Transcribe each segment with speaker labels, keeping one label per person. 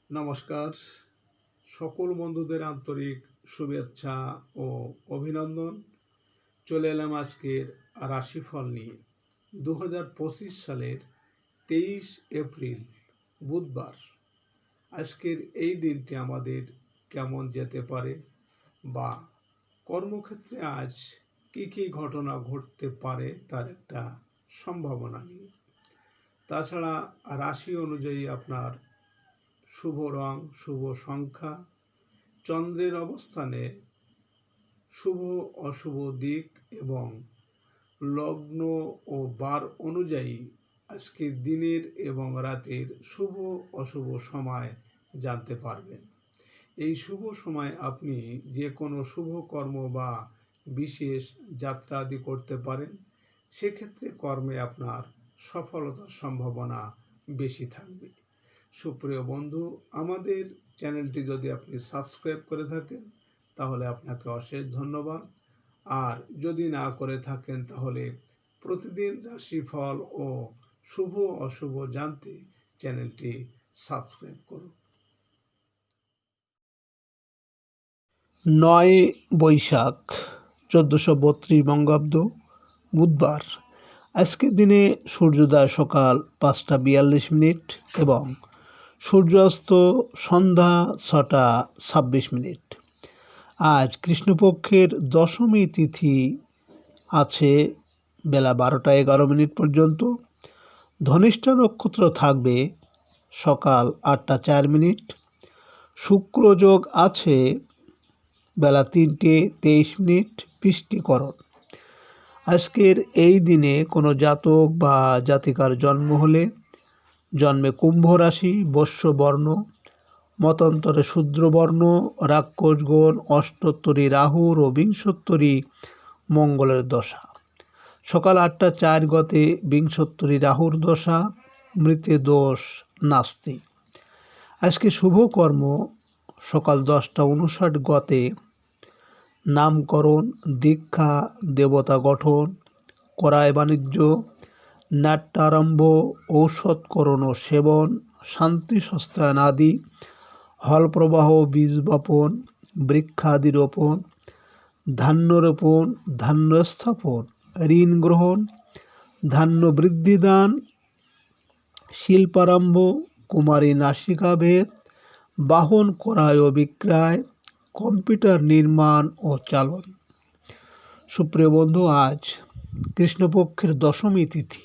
Speaker 1: নমস্কার, সকল বন্ধুদের আন্তরিক শুভেচ্ছা ও অভিনন্দন। চলে এলাম আজকের রাশিফল নিয়ে। 2025 সালের 23 এপ্রিল বুধবার। আজকের এই দিনটি আমাদের কেমন যেতে পারে বা কর্মক্ষেত্রে আজ কী কী ঘটনা ঘটতে পারে তার একটা সম্ভাবনা নিয়ে। তাছাড়া রাশি অনুযায়ী আপনার শুভ রং, শুভ সংখ্যা, চন্দ্রের অবস্থানে শুভ অশুভ দিক এবং লগ্ন ও বার অনুযায়ী আজকের দিনের এবং রাতের শুভ অশুভ সময় জানতে পারবেন। এই শুভ সময় আপনি যে কোনো শুভ কর্ম বা বিশেষ যাত্রা আদি করতে পারেন। সেক্ষেত্রে কর্মে আপনার সফলতার সম্ভাবনা বেশি থাকবে। সুপ্রিয় বন্ধু, আমাদের চ্যানেলটি যদি আপনি সাবস্ক্রাইব করে থাকেন তাহলে আপনাকে অশেষ ধন্যবাদ। আর যদি না করে থাকেন তাহলে প্রতিদিন রাশিফল ও শুভ অশুভ জানতে চ্যানেলটি সাবস্ক্রাইব করুন।
Speaker 2: 9 বৈশাখ 1432 বঙ্গাব্দ বুধবার। আজকের দিনে সূর্যোদয় সকাল 5:42 এবং সূর্যাস্ত সন্ধ্যা 6:26। আজ কৃষ্ণপক্ষের দশমী তিথি আছে বেলা 12:11 পর্যন্ত। ধনিষ্ঠা নক্ষত্র থাকবে সকাল 8:04। শুক্রযোগ আছে বেলা 3:23 বৃষ্টিকরণ। আজকের এই দিনে কোনো জাতক বা জাতিকার জন্ম হলে জন্মে কুম্ভ রাশি, বৈশ্য বর্ণ, মতান্তরে শূদ্রবর্ণ, রাক্ষসগণ, অষ্টোত্তরী রাহুর ও বিংশোত্তরী মঙ্গলের দশা। সকাল 8:04 গতে বিংশোত্তরী রাহুর দশা, মৃতে দোষ নাস্তি। আজকে শুভকর্ম সকাল 10:59 গতে নামকরণ, দীক্ষা, দেবতা গঠন, করায় বাণিজ্য, নাট্যারম্ভ, ঔষধকরণ ও সেবন, শান্তি সস্তায়ন আদি, হল প্রবাহ, বীজ বপন, বৃক্ষাদি রোপণ, ধান্য রোপণ, ধান্য স্থাপন, ঋণ গ্রহণ, ধান্য বৃদ্ধিদান, শিল্পারম্ভ, কুমারী নাসিকা ভেদ, বাহন ক্রয় ও বিক্রয়, কম্পিউটার নির্মাণ ও চালন। সুপ্রিয় বন্ধু, আজ কৃষ্ণপক্ষের দশমী তিথি।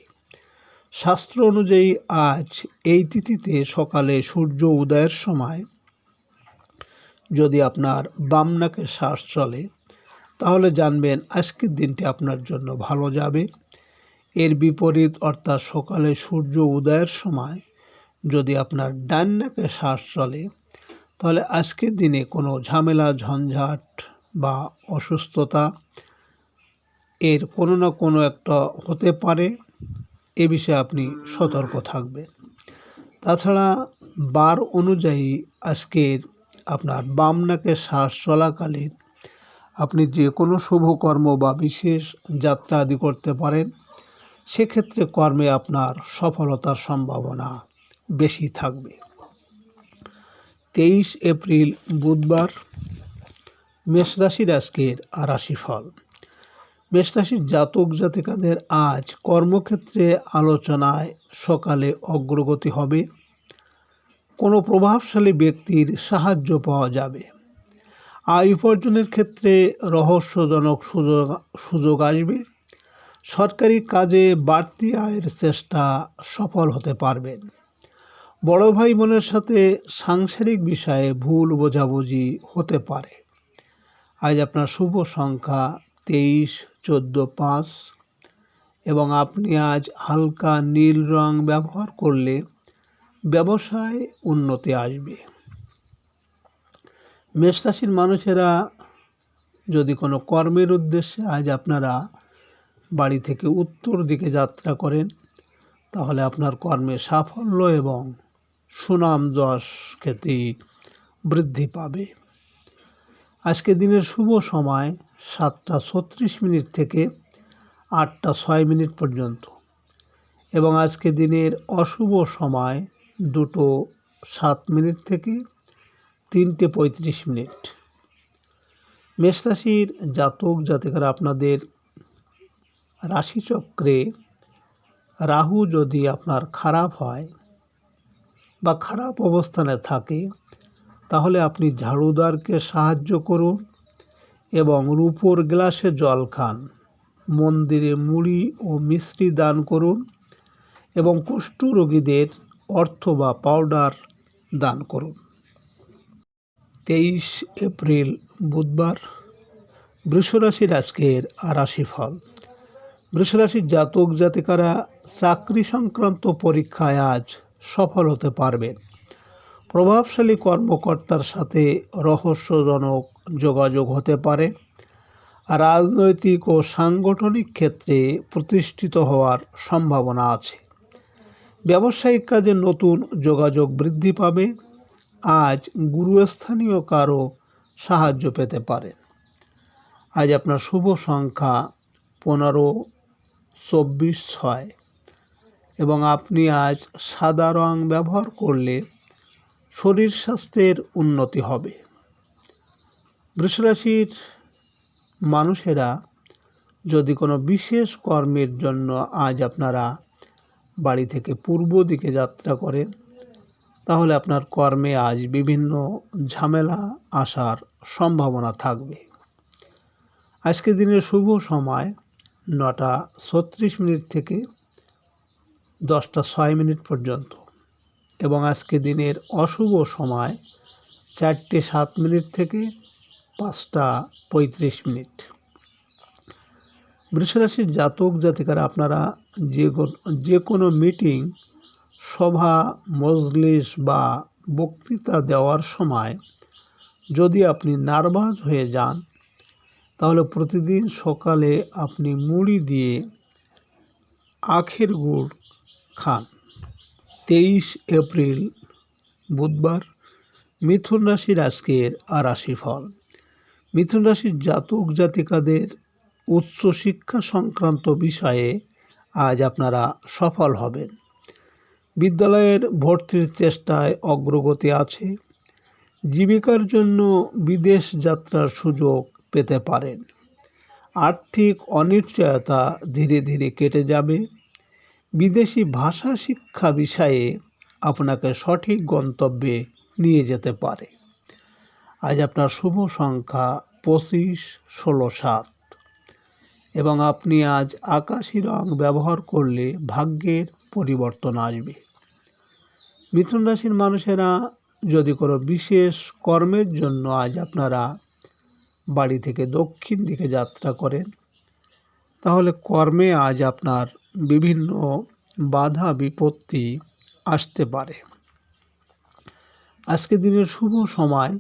Speaker 2: শাস্ত্র অনুযায়ী আজ এই তিথিতে সকালে সূর্য উদয়ের সময় যদি আপনার বাম নাকে শ্বাস চলে তাহলে জানবেন আজকের দিনটি আপনার জন্য ভালো যাবে। এর বিপরীত অর্থাৎ সকালে সূর্য উদয়ের সময় যদি আপনার ডান নাকে শ্বাস চলে তাহলে আজকের দিনে কোনো ঝামেলা, ঝঞ্ঝাট বা অসুস্থতা এর কোনো না কোনো একটা হতে পারে। এ বিষয়ে আপনি সতর্ক থাকবেন। তাছাড়া বার অনুযায়ী আজকের আপনার বাম নাকে শ্বাস চলাকালীন আপনি যে কোনো শুভকর্ম বা বিশেষ যাত্রা আদি করতে পারেন। সেক্ষেত্রে কর্মে আপনার সফলতার সম্ভাবনা বেশি থাকবে। 23 এপ্রিল বুধবার। মেষরাশির আজকের রাশিফল। মেষরাশির জাতক জাতিকাদের আজ কর্মক্ষেত্রে আলোচনায় সকালে অগ্রগতি হবে। কোনো প্রভাবশালী ব্যক্তির সাহায্য পাওয়া যাবে। আয় উপার্জনের ক্ষেত্রে রহস্যজনক সুযোগ আসবে। সরকারি কাজে বাড়তি আয়ের চেষ্টা সফল হতে পারবেন। বড় ভাই বোনের সাথে সাংসারিক বিষয়ে ভুল বোঝাবুঝি হতে পারে। আজ আপনার শুভ সংখ্যা 23, 14, 5 এবং আপনি আজ হালকা নীল রং ব্যবহার করলে ব্যবসায় উন্নতি আসবে। মেষরাশির মানুষেরা যদি কোনো কর্মের উদ্দেশ্যে আজ আপনারা বাড়ি থেকে উত্তর দিকে যাত্রা করেন তাহলে আপনার কর্মে সাফল্য এবং সুনাম যশ খ্যাতি বৃদ্ধি পাবে। আজকে দিনের শুভ সময় 7:36 থেকে 8:06 পর্যন্ত এবং আজকে দিনের অশুভ সময় 2টো 7 থেকে 3:35। মেষ রাশির জাতক জাতিকারা আপনাদের রাশিচক্রে রাহু যদি আপনার খারাপ হয় বা খারাপ অবস্থানে থাকে, তাহলে আপনি ঝাড়ুদারকে সাহায্য করুন এবং রূপোর গ্লাসে জল খান, মন্দিরে মুড়ি ও মিষ্টি দান করুন এবং কুষ্ঠ রোগীদের অর্থ বা পাউডার দান করুন। 23 এপ্রিল বুধবার, বৃষরাশির আজকের রাশিফল। বৃষরাশির জাতক জাতিকারা চাকরি সংক্রান্ত পরীক্ষায় আজ সফল হতে পারবেন। প্রভাবশালী কর্মকর্তার সাথে রহস্যজনক যোগাযোগ হতে পারে। রাজনৈতিক ও সাংগঠনিক ক্ষেত্রে প্রতিষ্ঠিত হওয়ার সম্ভাবনা আছে। ব্যবসায়িক কাজে নতুন যোগাযোগ বৃদ্ধি পাবে। আজ গুরুস্থানীয় কারো সাহায্য পেতে পারেন। আজ আপনার শুভ সংখ্যা 15, 24, 6 এবং আপনি আজ সাদা রং ব্যবহার করলে শরীর স্বাস্থ্যের উন্নতি হবে। বৃষরাশির মানুষেরা যদি কোনো বিশেষ কর্মের জন্য আজ আপনারা বাড়ি থেকে পূর্ব দিকে যাত্রা করেন, তাহলে আপনার কর্মে আজ বিভিন্ন ঝামেলা আসার সম্ভাবনা থাকবে। আজকে দিনের শুভ সময় 9:36 থেকে 10:06 পর্যন্ত এবং আজকে দিনের অশুভ সময় 4:07 থেকে 5:35। বৃষরাশির জাতক জাতিকারা আপনারা যে কোনো মিটিং, সভা, মজলিস বা বক্তৃতা দেওয়ার সময় যদি আপনি নার্ভাস হয়ে যান, তাহলে প্রতিদিন সকালে আপনি মুড়ি দিয়ে আখের গুড় খান। 23 এপ্রিল বুধবার, মিথুন রাশির আজকের রাশিফল। মিথুন রাশির জাতক জাতিকাদের উচ্চশিক্ষা সংক্রান্ত বিষয়ে আজ আপনারা সফল হবেন। বিদ্যালয়ের ভর্তির চেষ্টায় অগ্রগতি আছে। জীবিকার জন্য বিদেশ যাত্রার সুযোগ পেতে পারেন। আর্থিক অনিশ্চয়তা ধীরে ধীরে কেটে যাবে। বিদেশি ভাষা শিক্ষা বিষয়ে আপনাকে সঠিক গন্তব্যে নিয়ে যেতে পারে। আজ আপনার শুভ সংখ্যা 25, 16, 7 এবং আপনি আজ আকাশি রং ব্যবহার করলে ভাগ্যের পরিবর্তন আসবে। মিথুন রাশির মানুষেরা যদি কোনো বিশেষ কর্মের জন্য আজ আপনারা বাড়ি থেকে দক্ষিণ দিকে যাত্রা করেন, তাহলে কর্মে আজ আপনার বিভিন্ন বাধা বিপত্তি আসতে পারে। আজকে দিনের শুভ সময়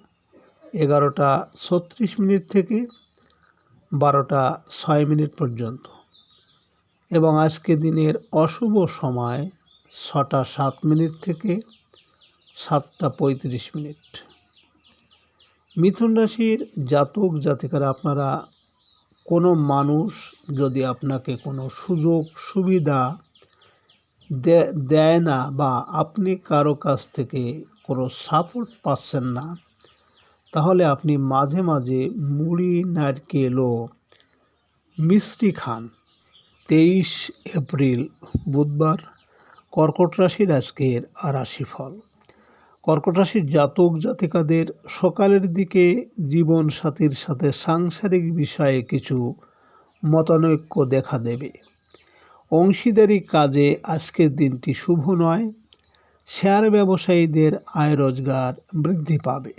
Speaker 2: 11:36 থেকে 12:06 পর্যন্ত এবং আজকে দিনের অশুভ সময় 6:07 থেকে 7:35। মিথুন রাশির জাতক জাতিকারা আপনারা কোনো মানুষ যদি আপনাকে কোনো সুযোগ সুবিধা দেয় না বা আপনি কারো কাছ থেকে কোনো সাপোর্ট পাচ্ছেন না, তাহলে আপনি মাঝে মাঝে মুড়ি, নারকেল ও মিষ্টি খান। 23 এপ্রিল বুধবার, কর্কট রাশির আজকের রাশিফল। কর্কট রাশির জাতক জাতিকাদের সকালের দিকে জীবনসাথীর সাথে সাংসারিক বিষয়ে কিছু মতানৈক্য দেখা দেবে। অংশীদারি কাজে আজকের দিনটি শুভ নয়। শেয়ার ব্যবসায়ীদের আয় রোজগার বৃদ্ধি পাবে।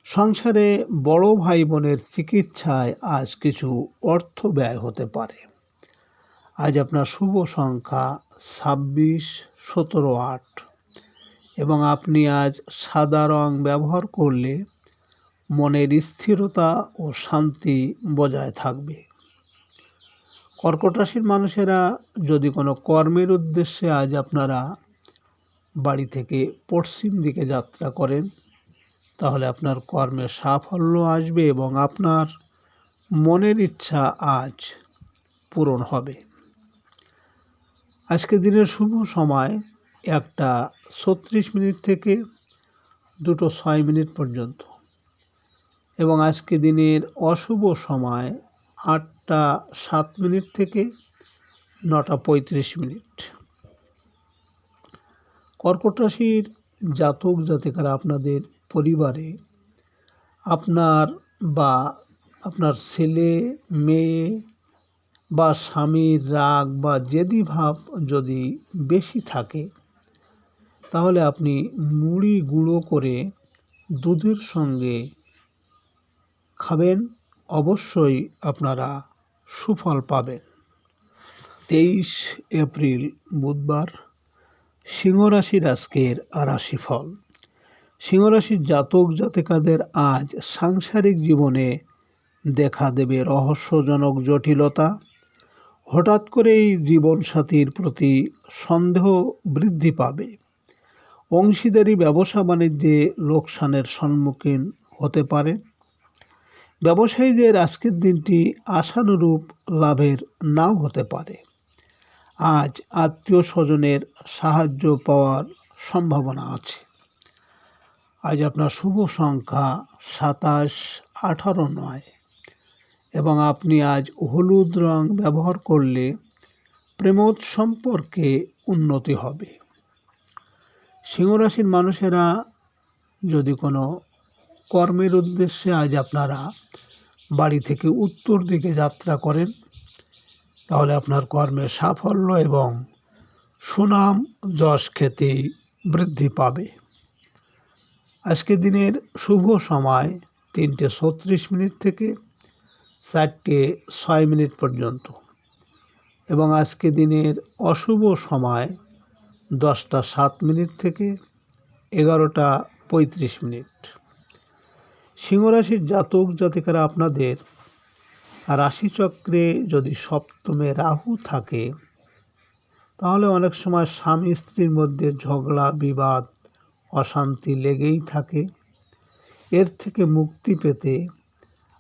Speaker 2: সংসারে বড় ভাই বোনের চিকিৎসায় আজ কিছু অর্থ ব্যয় হতে পারে। আজ আপনার শুভ সংখ্যা 26, 17, 8 এবং আপনি আজ সাদা রং ব্যবহার করলে মনের স্থিরতা ও শান্তি বজায় থাকবে। কর্কট রাশির মানুষেরা যদি কোনো কর্মের উদ্দেশ্যে আজ আপনারা বাড়ি থেকে পশ্চিম দিকে যাত্রা করেন, তাহলে আপনার কর্মে সাফল্য আসবে এবং আপনার মনের ইচ্ছা আজ পূরণ হবে। আজকে দিনের শুভ সময় 1:36 থেকে 2:06 পর্যন্ত। এবং আজকে দিনের অশুভ সময় 8:07 থেকে 9:35। কর্কট রাশির জাতক জাতিকারা আপনাদের পরিবারে আপনার বা আপনার ছেলে মেয়ে বা স্বামীর রাগ বা জেদি ভাব যদি বেশি থাকে, তাহলে আপনি মুড়ি গুঁড়ো করে দুধের সঙ্গে খাবেন, অবশ্যই আপনারা সুফল পাবেন। 23 এপ্রিল বুধবার, সিংহ রাশির আজকের রাশিফল। সিংহ রাশির জাতক জাতিকাদের আজ সাংসারিক জীবনে দেখা দেবে রহস্যজনক জটিলতা। হঠাৎ করেই জীবনসাথীর প্রতি সন্দেহ বৃদ্ধি পাবে। অংশীদারি ব্যবসা বাণিজ্যে লোকসানের সম্মুখীন হতে পারে। ব্যবসায়ীদের আজকের দিনটি আশানুরূপ লাভের নাও হতে পারে। আজ আত্মীয় স্বজনের সাহায্য পাওয়ার সম্ভাবনা আছে। আজ আপনার শুভ সংখ্যা 27, 18, 9 এবং আপনি আজ হলুদ রং ব্যবহার করলে প্রেমোদ সম্পর্কে উন্নতি হবে। সিংহ রাশির মানুষেরা যদি কোনো কর্মের উদ্দেশ্যে আজ আপনারা বাড়ি থেকে উত্তর দিকে যাত্রা করেন, তাহলে আপনার কর্মের সাফল্য এবং সুনাম যশ খ্যাতি বৃদ্ধি পাবে। আজকের দিনের শুভ সময় 3:36 থেকে 4:06 পর্যন্ত এবং আজকে দিনের অশুভ সময় 10:07 থেকে 11:35। সিংহ রাশির জাতক জাতিকারা আপনাদের রাশিচক্রে যদি সপ্তমে রাহু থাকে, তাহলে অনেক সময় স্বামী স্ত্রীর মধ্যে ঝগড়া বিবাদ অশান্তি লেগেই থাকে। এর থেকে মুক্তি পেতে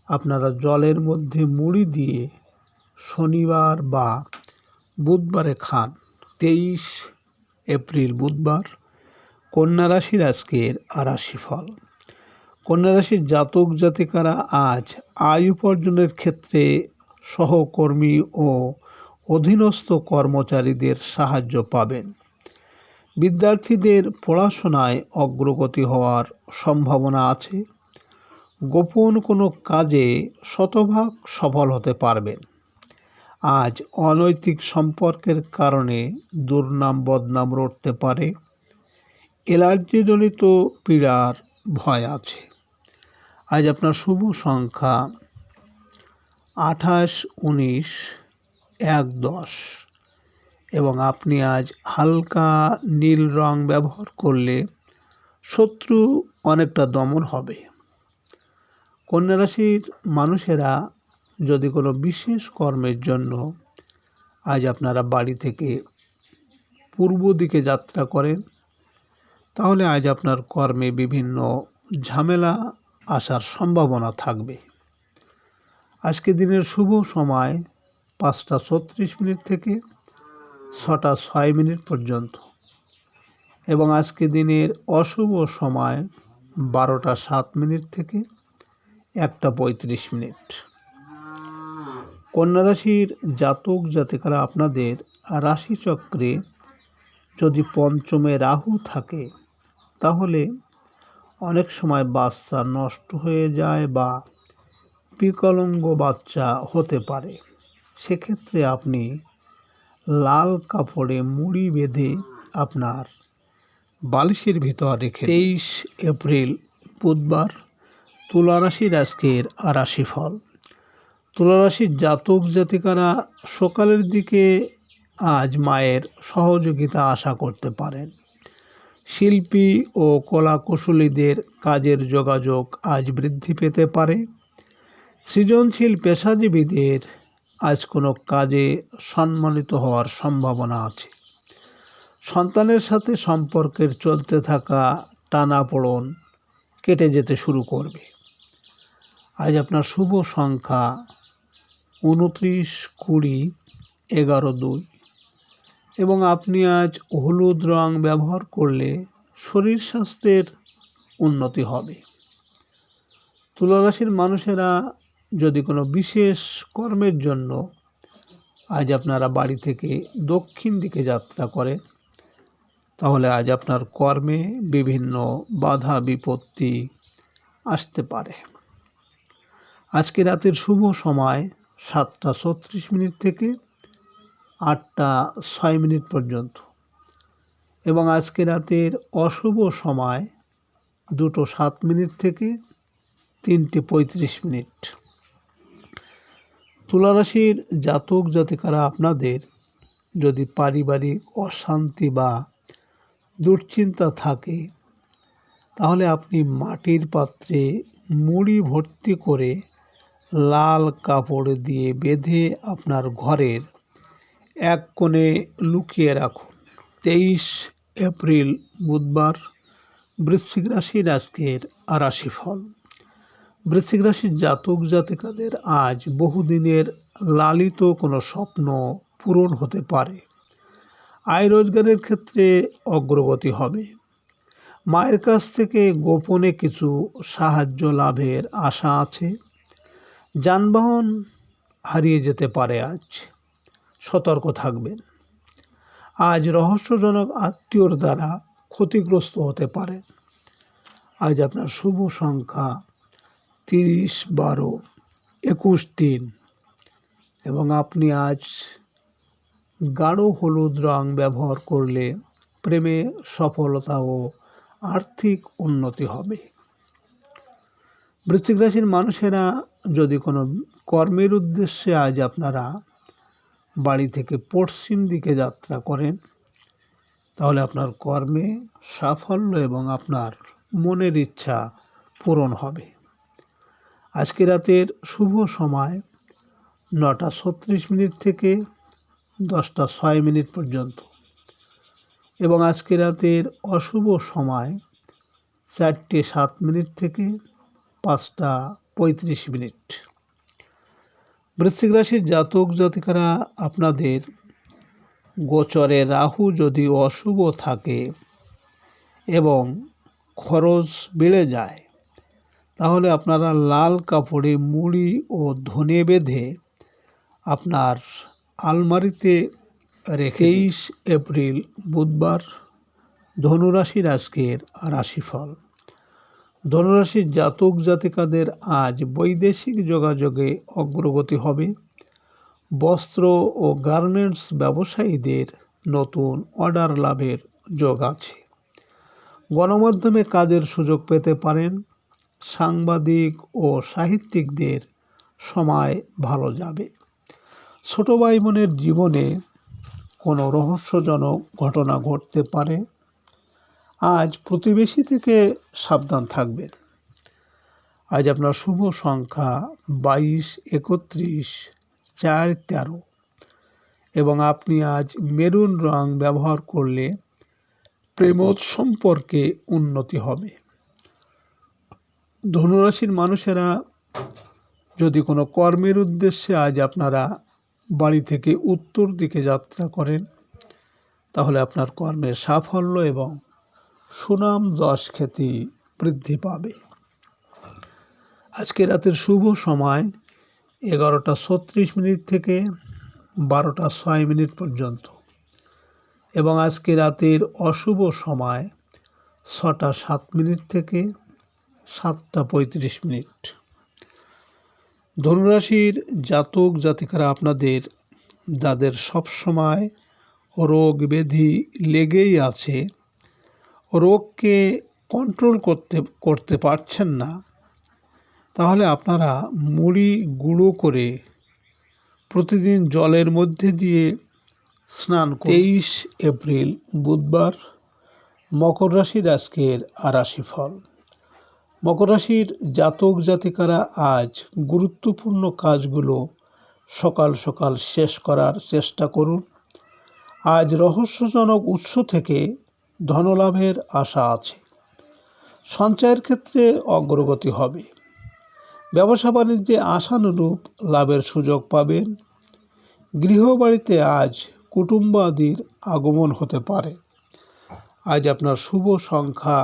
Speaker 2: আপনারা জলের মধ্যে মুড়ি দিয়ে শনিবার বা বুধবারে খান। 23 এপ্রিল বুধবার, কন্যা রাশির আজকের রাশিফল। কন্যা রাশির জাতক জাতিকারা আজ আয় উপার্জনের ক্ষেত্রে সহকর্মী ও অধীনস্থ কর্মচারীদের সাহায্য পাবেন। বিদ্যার্থীদের পড়াশোনায় অগ্রগতি হওয়ার সম্ভাবনা আছে। গোপন কোনো কাজে শতভাগ সফল হতে পারবেন। আজ অনৈতিক সম্পর্কের কারণে দুর্নাম বদনাম রটতে পারে। অ্যালার্জিজনিত পীড়ার ভয় আছে। আজ আপনার শুভ সংখ্যা 28, 19, 1, 10 এবং আপনি আজ হালকা নীল রং ব্যবহার করলে শত্রু অনেকটা দমন হবে। কন্যা রাশির মানুষেরা যদি কোনো বিশেষ কর্মের জন্য আজ আপনারা বাড়ি থেকে পূর্ব দিকে যাত্রা করেন, তাহলে আজ আপনার কর্মে বিভিন্ন ঝামেলা আসার সম্ভাবনা থাকবে। আজকে দিনের শুভ সময় 5:36 থেকে 6:06 পর্যন্ত এবং আজকে দিনের অশুভ সময় 12:07 থেকে 1:35। কন্যা রাশির জাতক জাতিকারা আপনাদের রাশিচক্রে যদি পঞ্চমে রাহু থাকে, তাহলে অনেক সময় বাচ্চা নষ্ট হয়ে যায় বা বিকলাঙ্গ বাচ্চা হতে পারে। সেক্ষেত্রে আপনি লাল কাপড়ে মুড়ি বেঁধে আপনার বালিশের ভিতর রেখে। 23 এপ্রিল বুধবার, তুলা রাশির আজকের রাশিফল। তুলা রাশির জাতক জাতিকারা সকালের দিকে আজ মায়ের সহযোগিতা আশা করতে পারেন। শিল্পী ও কলাকুশলীদের কাজের যোগাযোগ আজ বৃদ্ধি পেতে পারে। সৃজনশীল পেশাজীবীদের আজ কোনো কাজে সম্মানিত হওয়ার সম্ভাবনা আছে। সন্তানের সাথে সম্পর্কের চলতে থাকা টানাপোড়েন কেটে যেতে শুরু করবে। আজ আপনার শুভ সংখ্যা 29, 20, 11, 2 এবং আপনি আজ হলুদ রং ব্যবহার করলে শরীর স্বাস্থ্যের উন্নতি হবে। তুলা রাশির মানুষেরা যদি কোনো বিশেষ কর্মের জন্য আজ আপনারা বাড়ি থেকে দক্ষিণ দিকে যাত্রা করেন, তাহলে আজ আপনার কর্মে বিভিন্ন বাধা বিপত্তি আসতে পারে। আজকে রাতের শুভ সময় 7:36 থেকে 8:06 পর্যন্ত এবং আজকে রাতের অশুভ সময় 2:07 থেকে 3:35। তুলা রাশির জাতক জাতিকারা আপনাদের যদি পারিবারিক অশান্তি বা দুশ্চিন্তা থাকে, তাহলে আপনি মাটির পাত্রে মুড়ি ভর্তি করে লাল কাপড় দিয়ে বেঁধে আপনার ঘরের এক কোণে লুকিয়ে রাখুন। 23 এপ্রিল বুধবার, বৃশ্চিক রাশির আজকের রাশিফল। বৃশ্চিক রাশির জাতক জাতিকাদের আজ বহুদিনের লালিত কোনো স্বপ্ন পূরণ হতে পারে। আয় রোজগারের ক্ষেত্রে অগ্রগতি হবে। মায়ের কাছ থেকে গোপনে কিছু সাহায্য লাভের আশা আছে। যানবাহন হারিয়ে যেতে পারে, আজ সতর্ক থাকবেন। আজ রহস্যজনক আত্মীয়র দ্বারা ক্ষতিগ্রস্ত হতে পারে। আজ আপনার শুভ সংখ্যা 30, 12, 21, 3 এবং আপনি আজ গাঢ় হলুদ রং ব্যবহার করলে প্রেমে সফলতা ও আর্থিক উন্নতি হবে। বৃশ্চিক রাশির মানুষেরা যদি কোনো কর্মের উদ্দেশ্যে আজ আপনারা বাড়ি থেকে পশ্চিম দিকে যাত্রা করেন, তাহলে আপনার কর্মে সাফল্য এবং আপনার মনের ইচ্ছা পূরণ হবে। আজকে রাতের শুভ সময় 9:36 থেকে 10:06 পর্যন্ত এবং আজকে রাতের অশুভ সময় 4:07 থেকে 5:35। বৃশ্চিক রাশির জাতক জাতিকারা আপনাদের গোচরে রাহু যদি অশুভ থাকে এবং খরচ বেড়ে যায়, তাহলে আপনারা লাল কাপড়ে মুড়ি ও ধনে বেঁধে আপনার আলমারিতে রেখে। 23 এপ্রিল বুধবার, ধনুরাশির আজকের রাশিফল। ধনুরাশির জাতক জাতিকাদের আজ বৈদেশিক যোগাযোগে অগ্রগতি হবে। বস্ত্র ও গার্মেন্টস ব্যবসায়ীদের নতুন অর্ডার লাভের যোগ আছে। গণমাধ্যমে কাজের সুযোগ পেতে পারেন। সাংবাদিক ও সাহিত্যিকদের সময় ভালো যাবে। ছোট ভাই বোনের জীবনে কোনো রহস্যজনক ঘটনা ঘটতে পারে। আজ প্রতিবেশী থেকে সাবধান থাকবেন। আজ আপনার শুভ সংখ্যা 22, 31, 4, 13 এবং আপনি আজ মেরুন রং ব্যবহার করলে প্রেমজ সম্পর্কে উন্নতি হবে। ধনুরাশির মানুষেরা যদি কোনো কর্মের উদ্দেশ্যে আজ আপনারা বাড়ি থেকে উত্তর দিকে যাত্রা করেন, তাহলে আপনার কর্মের সাফল্য এবং সুনাম যশ খ্যাতি বৃদ্ধি পাবে। আজকে রাতের শুভ সময় 11:36 থেকে 12:06 পর্যন্ত এবং আজকে রাতের অশুভ সময় 6:07 থেকে 7:35। ধনুরাশির জাতক জাতিকারা আপনাদের যাদের সবসময় রোগ ব্যাধি লেগেই আছে, রোগকে কন্ট্রোল করতে পারছেন না, তাহলে আপনারা মুড়ি গুঁড়ো করে প্রতিদিন জলের মধ্যে দিয়ে স্নান করুন। 23 এপ্রিল বুধবার, মকর রাশির আজকের রাশিফল। মকর রাশির জাতক জাতিকারা আজ গুরুত্বপূর্ণ কাজগুলো সকাল সকাল শেষ করার চেষ্টা করুন। আজ রহস্যজনক উৎস থেকে ধনলাভের আশা আছে। সঞ্চয়ের ক্ষেত্রে অগ্রগতি হবে। ব্যবসা বাণিজ্যে আশানুরূপ লাভের সুযোগ পাবেন। গৃহবাড়িতে আজ কুটুম্বাদির আগমন হতে পারে। আজ আপনার শুভ সংখ্যা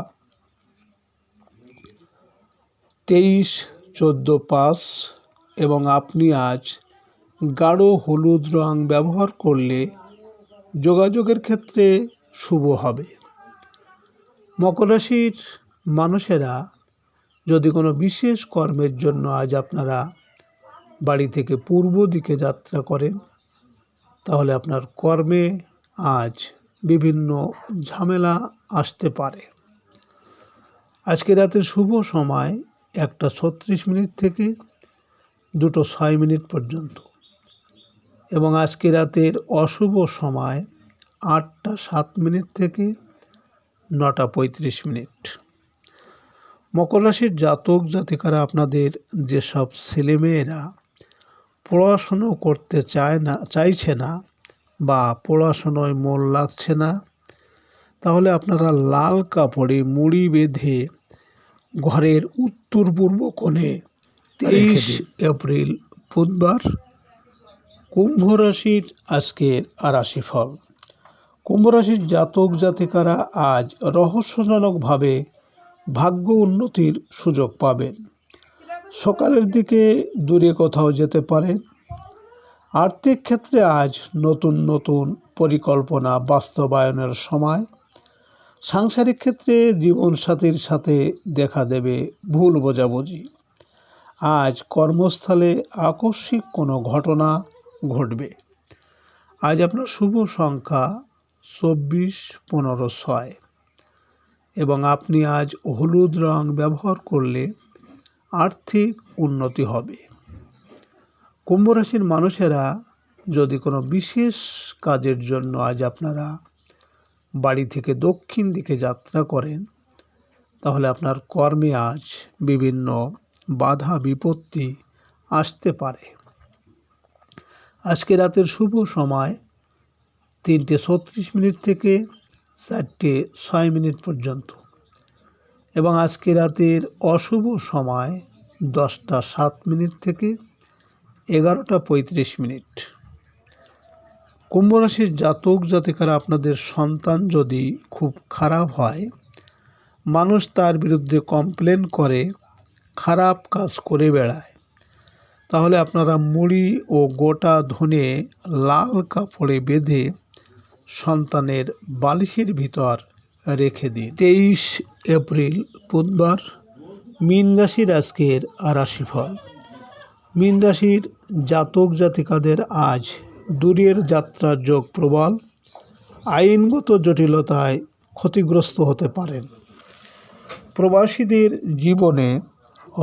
Speaker 2: 23, 14, 5 এবং আপনি আজ গাঢ় হলুদ রং ব্যবহার করলে যোগাযোগের ক্ষেত্রে শুভ হবে। মকর রাশির মানুষেরা যদি কোনো বিশেষ কর্মের জন্য আজ আপনারা বাড়ি থেকে পূর্ব দিকে যাত্রা করেন, তাহলে আপনার কর্মে আজ বিভিন্ন ঝামেলা আসতে পারে। আজকে রাতের শুভ সময় 1:36 থেকে 2:06 পর্যন্ত এবং আজকে রাতের অশুভ সময় 8:07 থেকে 9:35। মকর রাশির জাতক জাতিকারা আপনাদের যেসব ছেলেমেয়েরা পড়াশুনো করতে চাইছে না বা পড়াশোনায় মন লাগছে না, তাহলে আপনারা লাল কাপড়ে মুড়ি বেঁধে ঘরের উত্তর পূর্ব কোণে 23 এপ্রিল বুধবার কুম্ভ রাশির আজকের রাশিফল। কুম্ভ রাশির জাতক জাতিকারা আজ রহস্যজনকভাবে ভাগ্য উন্নতির সুযোগ পাবেন। সকালের দিকে দূরে কোথাও যেতে পারেন। আর্থিক ক্ষেত্রে আজ নতুন নতুন পরিকল্পনা বাস্তবায়নের সময়। সাংসারিক ক্ষেত্রে জীবনসাথীর সাথে দেখা দেবে ভুল বোঝাবুঝি। আজ কর্মস্থলে আকস্মিক কোনো ঘটনা ঘটবে। আজ আপনার শুভ সংখ্যা 24, 15, 6 এবং আপনি আজ হলুদ রং ব্যবহার করলে আর্থিক উন্নতি হবে। কুম্ভ রাশির মানুষেরা যদি কোনো বিশেষ কাজের জন্য আজ আপনারা বাড়ি থেকে দক্ষিণ দিকে যাত্রা করেন, তাহলে আপনার কর্মে আজ বিভিন্ন বাধা বিপত্তি আসতে পারে। আজকে রাতের শুভ সময় 3:36 থেকে 4:06 পর্যন্ত এবং আজকে রাতের অশুভ সময় 10:07 থেকে 11:35। কুম্ভ রাশির জাতক জাতিকারা আপনাদের সন্তান যদি খুব খারাপ হয়, মানুষ তার বিরুদ্ধে কমপ্লেন করে, খারাপ কাজ করে বেড়ায়, তাহলে আপনারা মুড়ি ও গোটা ধনে লাল কাপড়ে বেঁধে সন্তানের বালিশের ভিতর রেখে দিন। 23 এপ্রিল বুধবার মীন রাশির আজকের রাশিফল। মীন রাশির জাতক জাতিকাদের আজ দূরের যাত্রার যোগ প্রবল। আইনগত জটিলতায় ক্ষতিগ্রস্ত হতে পারেন। প্রবাসীদের জীবনে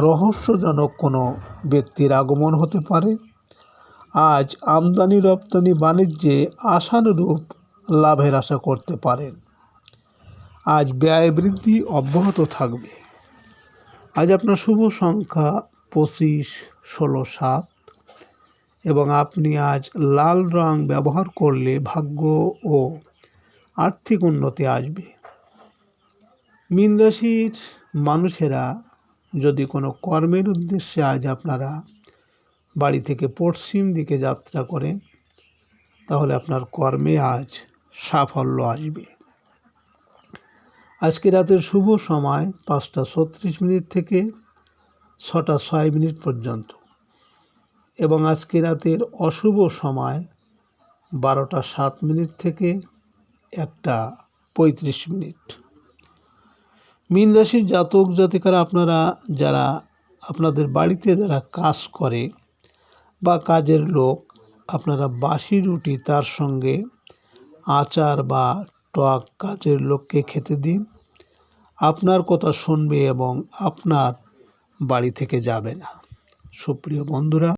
Speaker 2: রহস্যজনক কোনো ব্যক্তির আগমন হতে পারে। আজ আমদানি রপ্তানি বাণিজ্যে আশানুরূপ লাভের আশা করতে পারেন। আজ ব্যয় বৃদ্ধি অব্যাহত থাকবে। আজ আপনার শুভ সংখ্যা 25, 16, 7 এবং আপনি আজ লাল রং ব্যবহার করলে ভাগ্য ও আর্থিক উন্নতি আসবে। মীন রাশির মানুষেরা যদি কোনো কর্মের উদ্দেশ্যে আজ আপনারা বাড়ি থেকে পশ্চিম দিকে যাত্রা করেন, তাহলে আপনার কর্মে আজ সাফল্য আসবে। আজকে রাতের শুভ সময় 5:36 থেকে 6:06 পর্যন্ত এবং আজকে রাতের অশুভ সময় 12:07 থেকে 1:35। মীন রাশির জাতক জাতিকারা আপনারা যারা আপনাদের বাড়িতে যারা কাজ করে বা কাজের লোক, আপনারা বাসি রুটি তার সঙ্গে আচার বা টক কাজের লোককে খেতে দিন। আপনার কথা শুনবে এবং আপনার বাড়ি থেকে যাবে না। সুপ্রিয় বন্ধুরা,